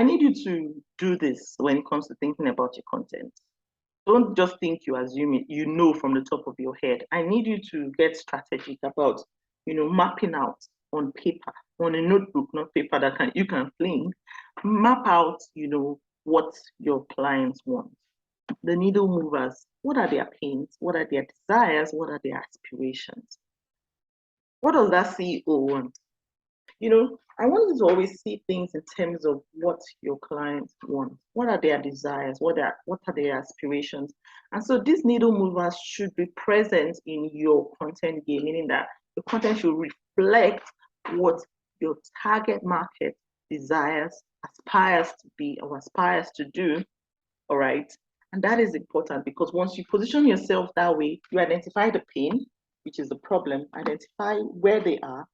I need you to do this when it comes to thinking about your content. Don't just think you assume it, you know from the top of your head. I need you to get strategic about, mapping out on paper, on a notebook, not paper that you can fling. Map out, what your clients want. The needle movers, what are their pains? What are their desires? What are their aspirations? What does that CEO want? I want you to always see things in terms of what your clients want. What are their desires? What are their aspirations? And so these needle movers should be present in your content game, meaning that the content should reflect what your target market desires, aspires to be, or aspires to do. All right. And that is important because once you position yourself that way, you identify the pain, which is the problem, identify where they are,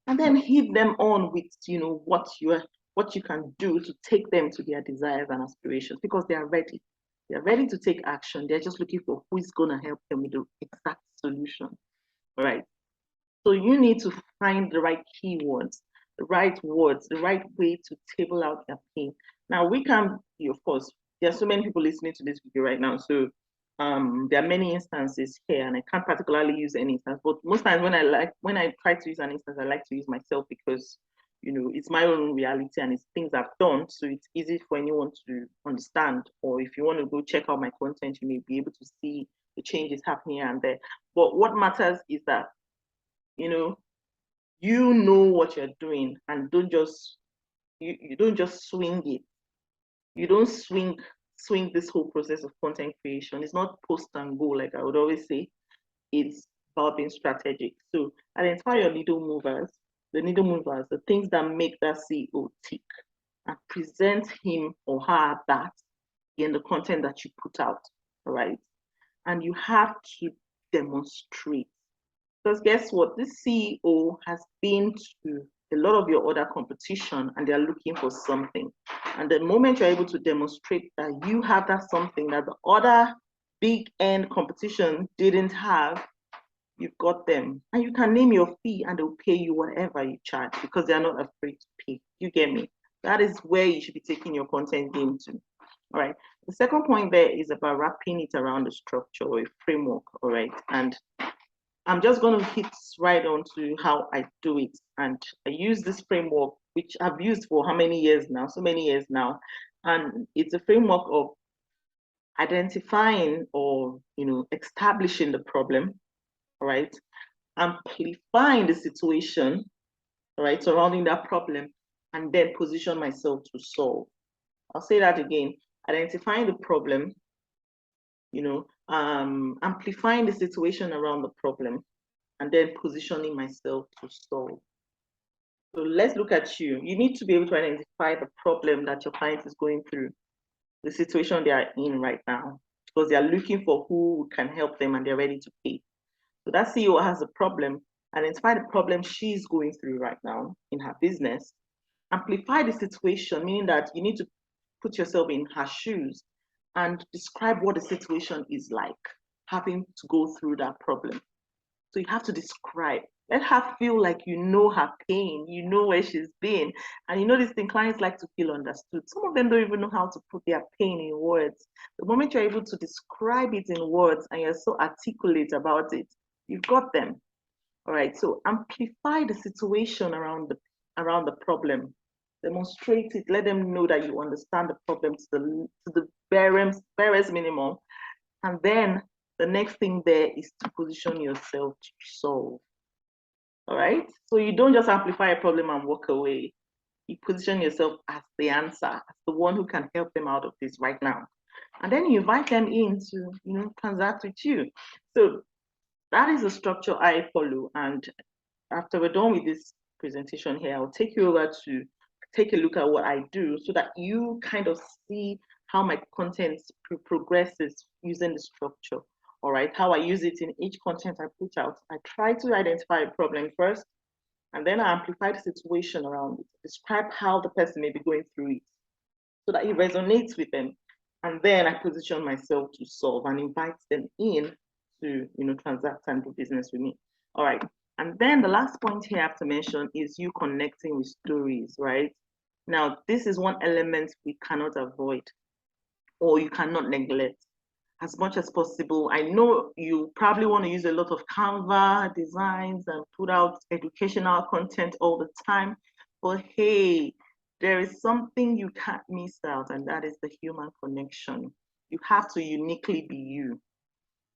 and then hit them on with what you can do to take them to their desires and aspirations, because they are ready to take action. They're just looking for who is going to help them with the exact solution. All right, so you need to find the right keywords, the right words, the right way to table out their pain. Now we can, of course, there are so many people listening to this video right now, so there are many instances here, and I can't particularly use any instance, but most times when I try to use an instance, I like to use myself because it's my own reality and it's things I've done, so it's easy for anyone to understand. Or if you want to go check out my content, you may be able to see the changes happening here and there. But what matters is that you know what you're doing, and don't just swing it. You don't swing this whole process of content creation. It's not post and go, like I would always say. It's about being strategic. So identify your needle movers, the things that make that CEO tick, and present him or her that in the content that you put out. All right. And you have to demonstrate. Because guess what? This CEO has been to a lot of your other competition and they're looking for something. And the moment you're able to demonstrate that you have that something that the other big end competition didn't have, you've got them. And you can name your fee and they'll pay you whatever you charge because they're not afraid to pay. You get me? That is where you should be taking your content game to. All right. The second point there is about wrapping it around a structure or a framework. All right. And I'm just going to hit right on to how I do it. And I use this framework, which I've used for how many years now? So many years now. And it's a framework of identifying or, establishing the problem, all right? Amplifying the situation, all right, surrounding that problem, and then position myself to solve. I'll say that again. Identifying the problem, amplifying the situation around the problem, and then positioning myself to solve. So let's look at you. You need to be able to identify the problem that your client is going through, the situation they are in right now, because they are looking for who can help them and they're ready to pay. So that CEO has a problem. Identify the problem she's going through right now in her business. Amplify the situation, meaning that you need to put yourself in her shoes and describe what the situation is like, having to go through that problem. So you have to describe. Let her feel like you know her pain, you know where she's been. And this thing, clients like to feel understood. Some of them don't even know how to put their pain in words. The moment you're able to describe it in words and you're so articulate about it, you've got them. All right, so amplify the situation around the problem. Demonstrate it, let them know that you understand the problem to the barest minimum. And then the next thing there is to position yourself to solve. All right, so you don't just amplify a problem and walk away. You position yourself as the answer, as the one who can help them out of this right now. And then you invite them in to, transact with you. So that is the structure I follow. And after we're done with this presentation here, I'll take you over to take a look at what I do so that you kind of see how my content progresses using the structure. All right, how I use it in each content I put out. I try to identify a problem first, and then I amplify the situation around it, describe how the person may be going through it so that it resonates with them. And then I position myself to solve and invite them in to transact and do business with me. All right. And then the last point here I have to mention is you connecting with stories, right? Now, this is one element we cannot avoid or you cannot neglect as much as possible. I know you probably want to use a lot of Canva designs and put out educational content all the time, but hey, there is something you can't miss out, and that is the human connection. You have to uniquely be you.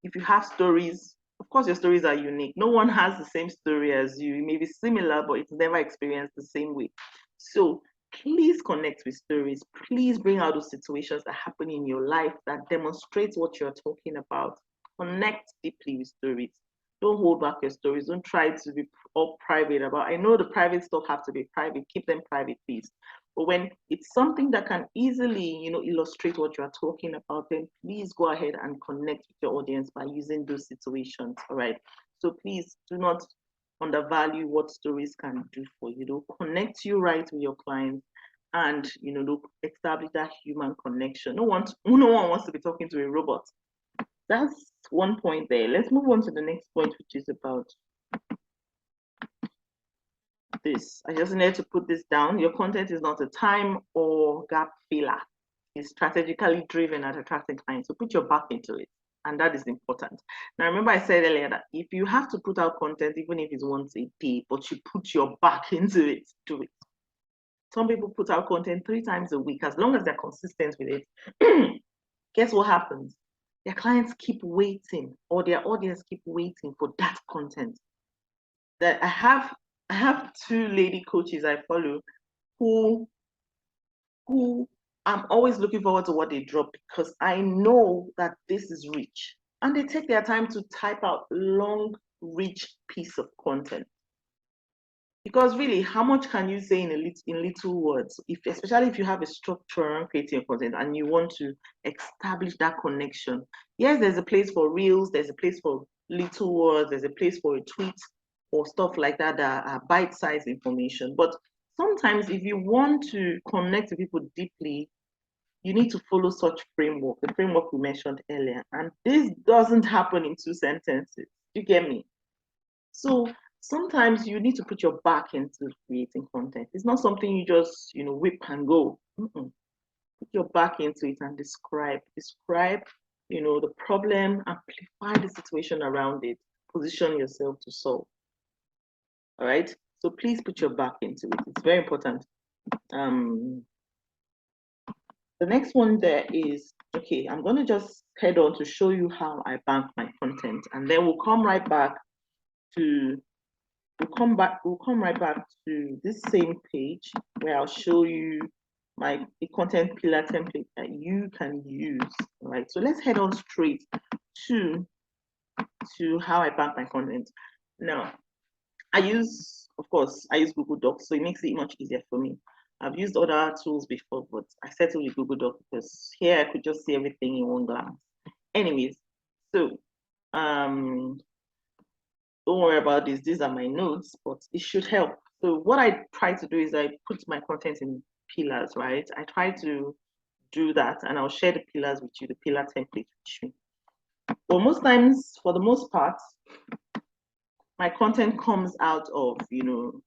If you have stories, of course, your stories are unique. No one has the same story as you. It may be similar, but it's never experienced the same way. So please connect with stories. Please bring out those situations that happen in your life that demonstrates what you're talking about. Connect deeply with stories. Don't hold back your stories. Don't try to be all private about. I know the private stuff have to be private. Keep them private, please. But when it's something that can easily, illustrate what you are talking about, then please go ahead and connect with your audience by using those situations. All right. So please do not undervalue what stories can do for you. They'll connect you right with your clients, and they'll establish that human connection. No one wants to be talking to a robot. That's one point there. Let's move on to the next point, which is about this. I just needed to put this down. Your content is not a time or gap filler. It's strategically driven at attracting clients. So put your back into it. And that is important. Now, remember I said earlier that if you have to put out content, even if it's once a day, but you put your back into it, do it. Some people put out content 3 times a week. As long as they're consistent with it, guess what happens? Their clients keep waiting, or their audience keep waiting for that content. That I have 2 lady coaches I follow who I'm always looking forward to what they drop, because I know that this is rich. And they take their time to type out long, rich piece of content. Because really, how much can you say in little words? Especially if you have a structure around creating content and you want to establish that connection. Yes, there's a place for reels, there's a place for little words, there's a place for a tweet or stuff like that are bite-sized information. But sometimes if you want to connect with people deeply, you need to follow such framework, the framework we mentioned earlier. And this doesn't happen in 2 sentences. You get me? So sometimes you need to put your back into creating content. It's not something you just, whip and go. Put your back into it and describe, the problem, amplify the situation around it, position yourself to solve. All right. So please put your back into it. It's very important. The next one there is, okay, I'm going to just head on to show you how I bank my content, and then we'll come right back to this same page where I'll show you my content pillar template that you can use. All right, so let's head on straight to how I bank my content. Now, of course, I use Google Docs, so it makes it much easier for me. I've used other tools before, but I settled with Google Docs because here I could just see everything in one glance. Anyways, so don't worry about this. These are my notes, but it should help. So what I try to do is I put my content in pillars, right? I try to do that, and I'll share the pillars with you, the pillar template with you. But most times, for the most part, my content comes out of,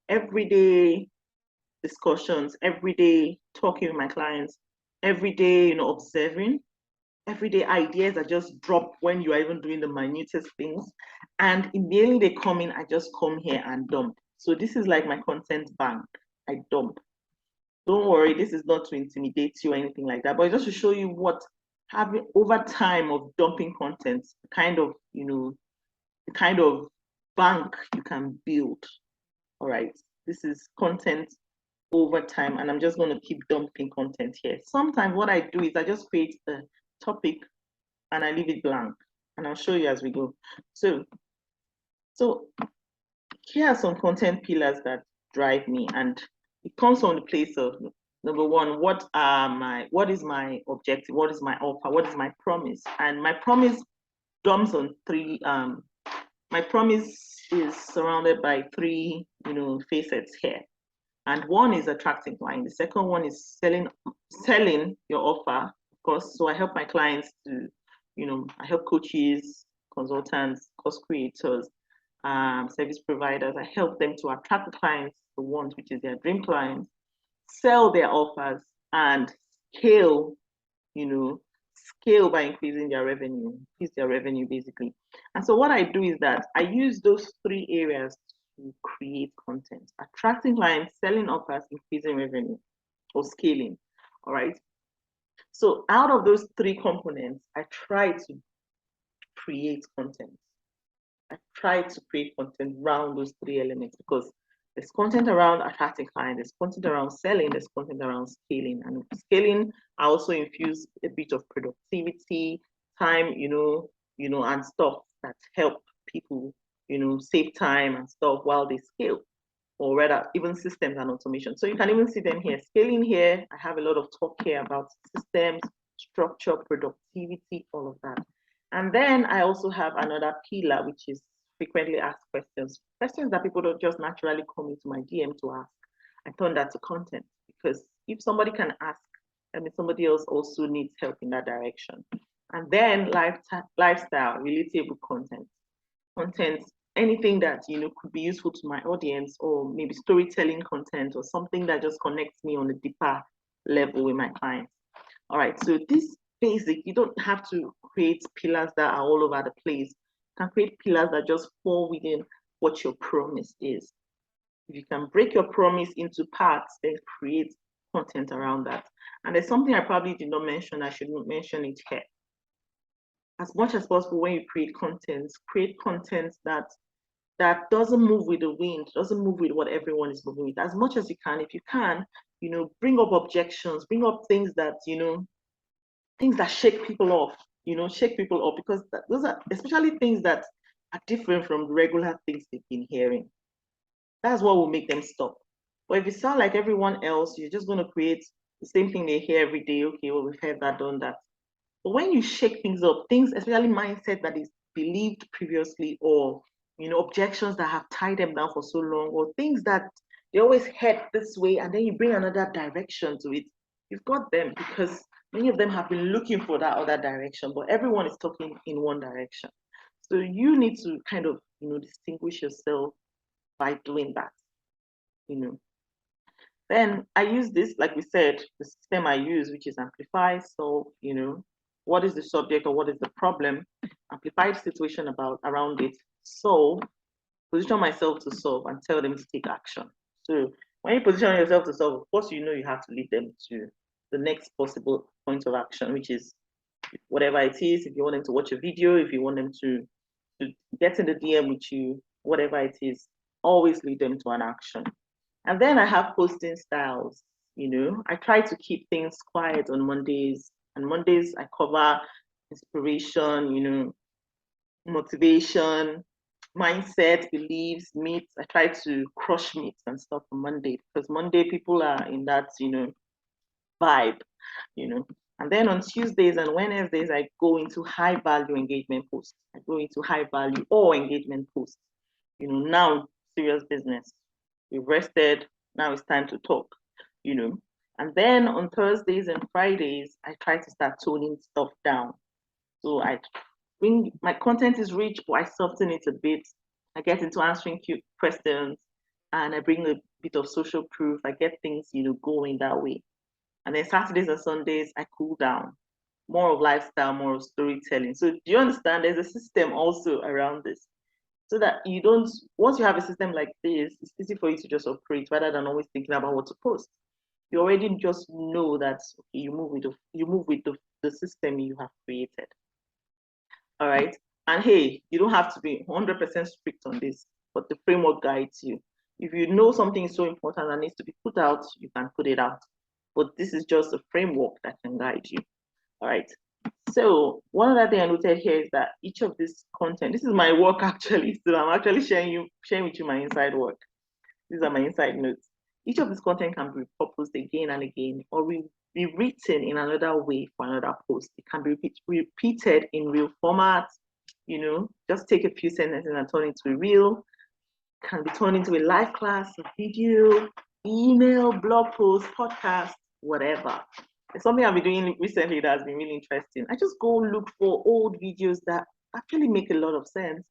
everyday discussions, everyday talking with my clients, everyday, observing, everyday ideas that just drop when you are even doing the minutest things. And immediately they come in, I just come here and dump. So this is like my content bank. I dump. Don't worry, this is not to intimidate you or anything like that, but just to show you what having over time of dumping content, kind of, the kind of bank you can build. All right. This is content over time, and I'm just going to keep dumping content here. Sometimes what I do is I just create a topic and I leave it blank, and I'll show you as we go. So here are some content pillars that drive me, and it comes from the place of, number one, what is my objective, what is my offer, what is my promise? And my promise dumps on 3 my promise is surrounded by 3 facets here. And one is attracting clients. The second one is selling your offer, of course. So I help my clients to, I help coaches, consultants, course creators, service providers. I help them to attract the clients, the ones which is their dream clients. sell their offers, and scale, you know, scale by increasing their revenue, increase their revenue basically. And so what I do is that I use those three areas to create content: attracting clients, selling offers, increasing revenue, or scaling. All right. So out of those three components, I try to create content. I try to create content around those three elements, because there's content around attracting clients, there's content around selling, there's content around scaling. And scaling, I also infuse a bit of productivity, time, and stuff that help people, save time and stuff while they scale, or rather even systems and automation. So you can even see them here. Scaling here, I have a lot of talk here about systems, structure, productivity, all of that. And then I also have another pillar, which is frequently asked questions, questions that people don't just naturally come into my DM to ask. I turn that to content, because if somebody can ask, I mean, somebody else also needs help in that direction. And then lifestyle, relatable content, anything that could be useful to my audience, or maybe storytelling content, or something that just connects me on a deeper level with my clients. All right, so this basic, you don't have to create pillars that are all over the place. You can create pillars that just fall within what your promise is. If you can break your promise into parts, then create content around that. And there's something I probably did not mention, I should mention it here. As much as possible, when you create content that doesn't move with the wind, doesn't move with what everyone is moving with. As much as you can, if you can, bring up objections, bring up things that, things that shake people off, shake people up, because those are especially things that are different from the regular things they've been hearing. That's what will make them stop. But if you sound like everyone else, you're just going to create the same thing they hear every day. Okay, well, we've heard that, done that. But when you shake things up, things, especially mindset that is believed previously, or objections that have tied them down for so long, or things that they always head this way, and then you bring another direction to it, you've got them, because many of them have been looking for that other direction, but everyone is talking in one direction. So you need to kind of distinguish yourself by doing that. Then I use this, like we said, the system I use, which is amplify, solve, what is the subject or what is the problem, amplify the situation around it, solve, position myself to solve, and tell them to take action. So when you position yourself to solve, of course, you have to lead them to the next possible point of action, which is whatever it is. If you want them to watch a video, if you want them to get in the DM with you, whatever it is, always lead them to an action. And then I have posting styles. I try to keep things quiet on Mondays. And Mondays I cover inspiration, motivation, mindset, beliefs, myths. I try to crush myths and stuff on Monday, because Monday people are in that, vibe, And then on Tuesdays and Wednesdays, I go into high value engagement posts. I go into high value or engagement posts. Now serious business. We've rested. Now it's time to talk, And then on Thursdays and Fridays, I try to start toning stuff down. So I bring my content is rich, but I soften it a bit. I get into answering cute questions, and I bring a bit of social proof. I get things, going that way. And then Saturdays and Sundays, I cool down. More of lifestyle, more of storytelling. So do you understand? There's a system also around this, so that you don't, once you have a system like this, it's easy for you to just operate rather than always thinking about what to post. You already just know that you move with the system you have created. All right. And hey, you don't have to be 100% strict on this, but the framework guides you. If you know something is so important and needs to be put out, you can put it out. But this is just a framework that can guide you. All right. So one other thing I noted here is that each of this content, this is my work actually, so I'm actually sharing with you my inside work. These are my inside notes. Each of this content can be repurposed again and again, or be written in another way for another post. It can be repeated in real format, just take a few sentences and turn it to a reel. It can be turned into a live class, a video, email, blog post, podcast, whatever. It's something I've been doing recently that has been really interesting. I just go look for old videos that actually make a lot of sense,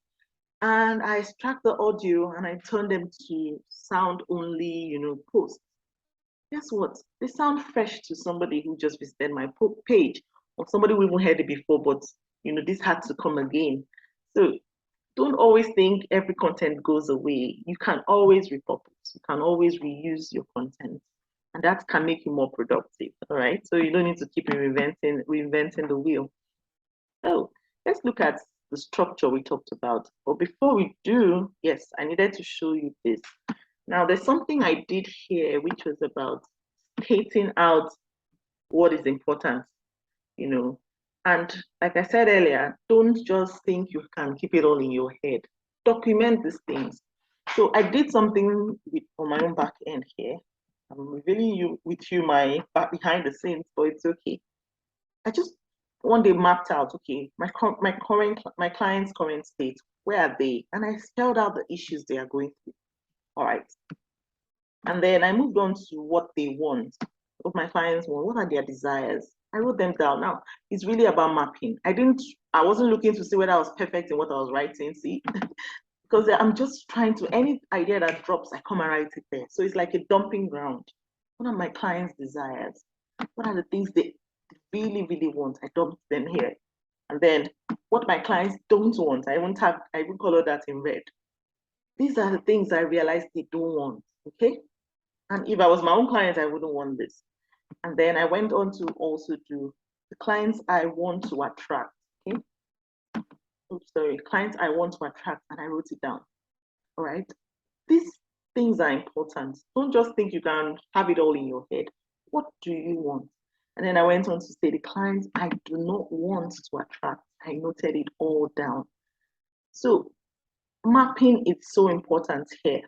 and I extract the audio and I turn them to sound only, posts. guess what? They sound fresh to somebody who just visited my page, or somebody who even heard it before, but this had to come again. So don't always think every content goes away. You can always repurpose. You can always reuse your content, and that can make you more productive. All right. So you don't need to keep reinventing the wheel. So let's look at the structure we talked about. But before we do, yes, I needed to show you this. Now, there's something I did here, which was about stating out what is important, you know. And like I said earlier, don't just think you can keep it all in your head. Document these things. So I did something on my own back end here. I'm revealing with you my back behind the scenes, but it's okay. I just one day mapped out, okay, my client's current state, where are they? And I spelled out the issues they are going through. All right. And then I moved on to what they want, what my clients want, what are their desires. I wrote them down. Now it's really about mapping. I wasn't looking to see whether I was perfect in what I was writing, see, because I'm just trying to, any idea that drops, I come and write it there. So it's like a dumping ground. What are my clients' desires? What are the things they really, really want? I dump them here. And then what my clients don't want, I even color that in red. These are the things I realized they don't want. Okay. And if I was my own client, I wouldn't want this. And then I went on to also do the clients I want to attract. Okay. Oops, sorry, clients I want to attract, and I wrote it down. All right. These things are important. Don't just think you can have it all in your head. What do you want? And then I went on to say the clients I do not want to attract. I noted it all down. So mapping is so important here.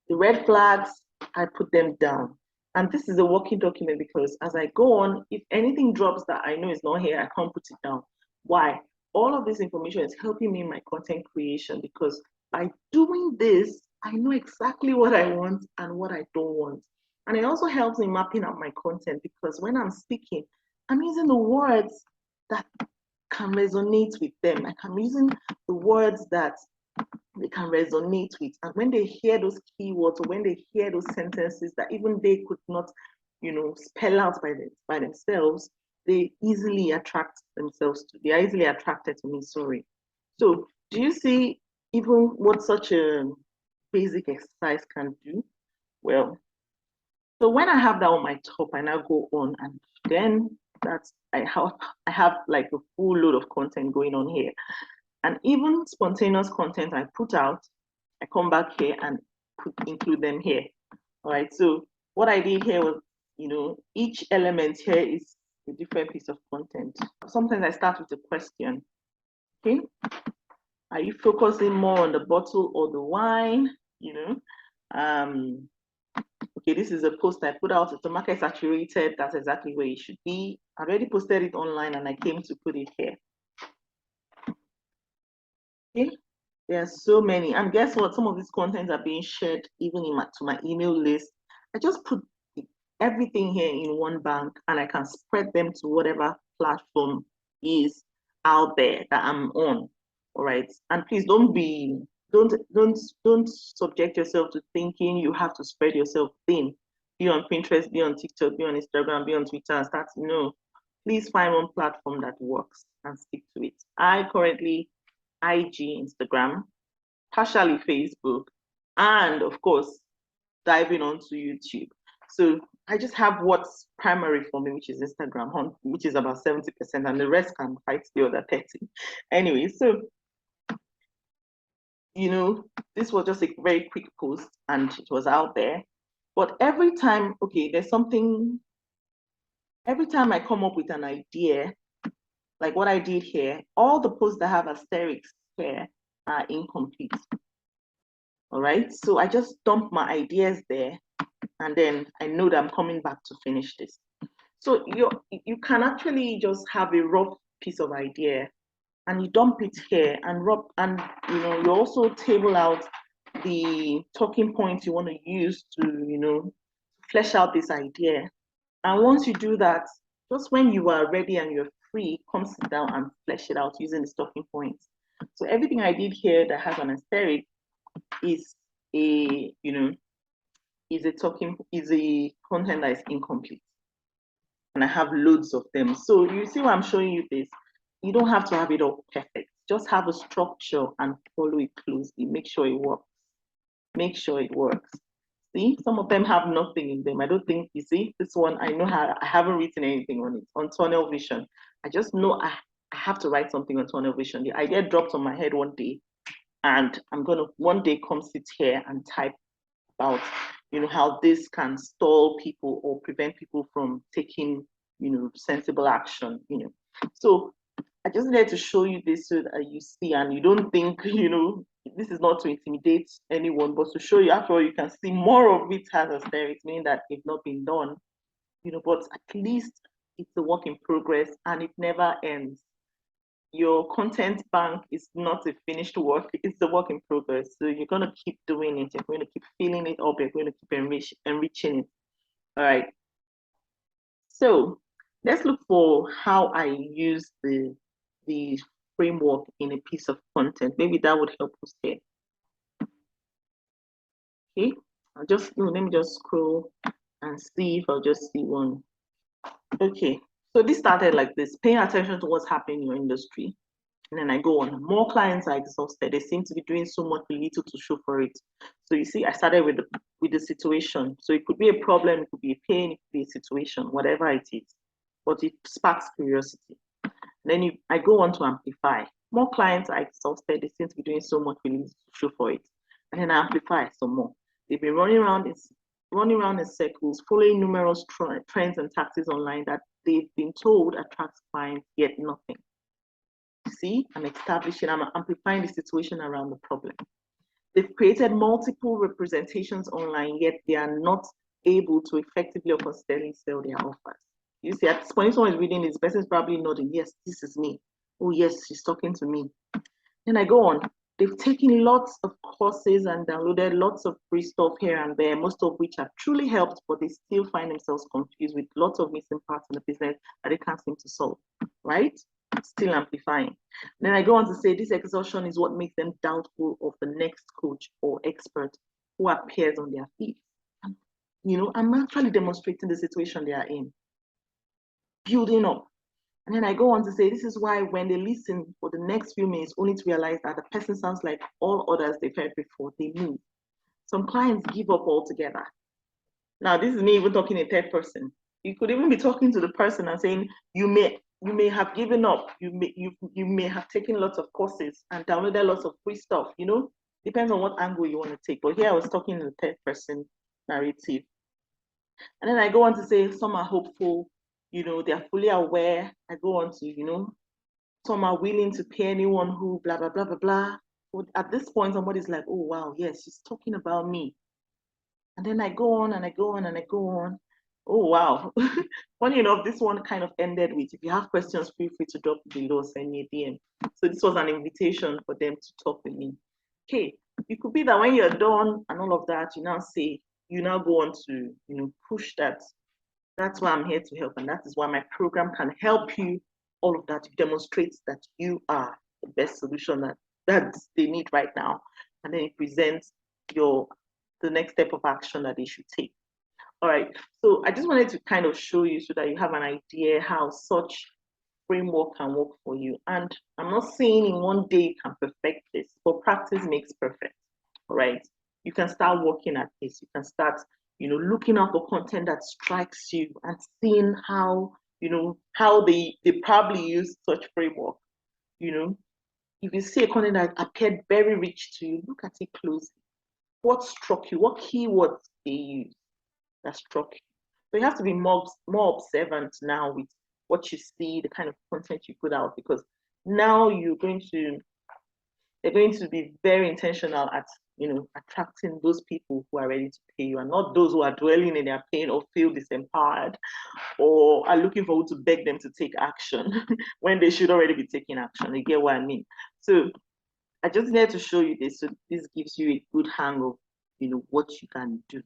The red flags, I put them down. And this is a working document because as I go on, if anything drops that I know is not here, I can't put it down. Why? All of this information is helping me in my content creation because by doing this, I know exactly what I want and what I don't want. And it also helps me mapping out my content because when I'm speaking, I'm using the words that can resonate with them. I'm using the words that they can resonate with. And when they hear those keywords or when they hear those sentences that even they could not, spell out by themselves, they easily attract themselves to, they are easily attracted to me, sorry. So do you see even what such a basic exercise can do? Well, so when I have that on my top, I now go on and then I have like a full load of content going on here. And even spontaneous content I put out, I come back here and include them here. All right. So what I did here was, each element here is a different piece of content. Sometimes I start with a question. Okay. Are you focusing more on the bottle or the wine? Okay, this is a post I put out. If the market saturated, that's exactly where it should be. I already posted it online and I came to put it here. Okay. There are so many. And guess what? Some of these contents are being shared even to my email list. I just put everything here in one bank and I can spread them to whatever platform is out there that I'm on. All right. And please don't subject yourself to thinking you have to spread yourself thin. Be on Pinterest, be on TikTok, be on Instagram, be on Twitter, and start. No, please find one platform that works and stick to it. I currently IG, Instagram, partially Facebook, and of course, diving onto YouTube. So I just have what's primary for me, which is Instagram, which is about 70%, and the rest can fight the other 30. Anyway, so this was just a very quick post and it was out there. But every time, okay, every time I come up with an idea, like what I did here, all the posts that have asterisks here are incomplete. All right, so I just dump my ideas there and then I know that I'm coming back to finish this. So you can actually just have a rough piece of idea and you dump it here and you also table out the talking points you want to use to flesh out this idea. And once you do that, just when you are ready and you're free, come sit down and flesh it out using the talking points. So everything I did here that has an asterisk is a is a content that is incomplete. And I have loads of them. So you see why I'm showing you this? You don't have to have it all perfect. Just have a structure and follow it closely. Make sure it works. Make sure it works. See, some of them have nothing in them. I don't think, you see, this one, I know how, I haven't written anything on it, on tunnel vision. I just know I have to write something on tunnel vision. The idea dropped on my head one day, and I'm going to one day come sit here and type about, how this can stall people or prevent people from taking, sensible action, So I just wanted to show you this so that you see and you don't think, this is not to intimidate anyone, but to show you, after all, you can see more of it has austerity, meaning that it's not been done, but at least it's a work in progress and it never ends. Your content bank is not a finished work, it's a work in progress. So you're going to keep doing it, you're going to keep filling it up, you're going to keep enriching it. All right. So let's look for how I use the framework in a piece of content. Maybe that would help us here. Okay, let me just scroll and see if I'll just see one. Okay, so this started like this, paying attention to what's happening in your industry. And then I go on, more clients are exhausted. They seem to be doing so much with little to show for it. So you see, I started with the situation. So it could be a problem, it could be a pain, it could be a situation, whatever it is. But it sparks curiosity. Then I go on to amplify. More clients are exhausted. They seem to be doing so much with little to show for it. And then I amplify some more. They've been running around in circles, following numerous trends and tactics online that they've been told attracts clients, yet nothing. See, I'm amplifying the situation around the problem. They've created multiple representations online, yet they are not able to effectively or consistently sell their offers. You see, at this point, someone is reading this, person is probably nodding, yes, this is me. Oh, yes, she's talking to me. Then I go on. They've taken lots of courses and downloaded lots of free stuff here and there, most of which have truly helped, but they still find themselves confused with lots of missing parts in the business that they can't seem to solve, right? Still amplifying. Then I go on to say this exhaustion is what makes them doubtful of the next coach or expert who appears on their feed. I'm actually demonstrating the situation they are in, building up. And then I go on to say, this is why when they listen for the next few minutes, only to realize that the person sounds like all others they've heard before, they move. Some clients give up altogether. Now, this is me even talking in third person. You could even be talking to the person and saying, you may have given up. You may have taken lots of courses and downloaded lots of free stuff, depends on what angle you want to take. But here I was talking in the third person narrative. And then I go on to say some are hopeful, they're fully aware. I go on to, some are willing to pay anyone who blah, blah, blah, blah, blah. But at this point, somebody's like, oh, wow, yes, she's talking about me. And then I go on and I go on and I go on. Oh, wow. Funny enough, this one kind of ended with, if you have questions, feel free to drop below, send me a DM. So this was an invitation for them to talk with me. Okay, it could be that when you're done and all of that, you now go on to, push that. That's why I'm here to help. And that is why my program can help you. All of that demonstrates that you are the best solution that they need right now. And then it presents the next step of action that they should take. All right, so I just wanted to kind of show you so that you have an idea how such framework can work for you. And I'm not saying in one day you can perfect this, but practice makes perfect. All right, you can start working at this. You can start, looking out for content that strikes you and seeing how, how they probably use such framework. If you see a content that appeared very rich to you, look at it closely. What struck you? What keywords they use that struck you? So you have to be more observant now with what you see, the kind of content you put out, because now they're going to be very intentional at attracting those people who are ready to pay you, and not those who are dwelling in their pain or feel disempowered or are looking for who to beg them to take action when they should already be taking action. You get what I mean? So I just need to show you this, so this gives you a good hang of what you can do.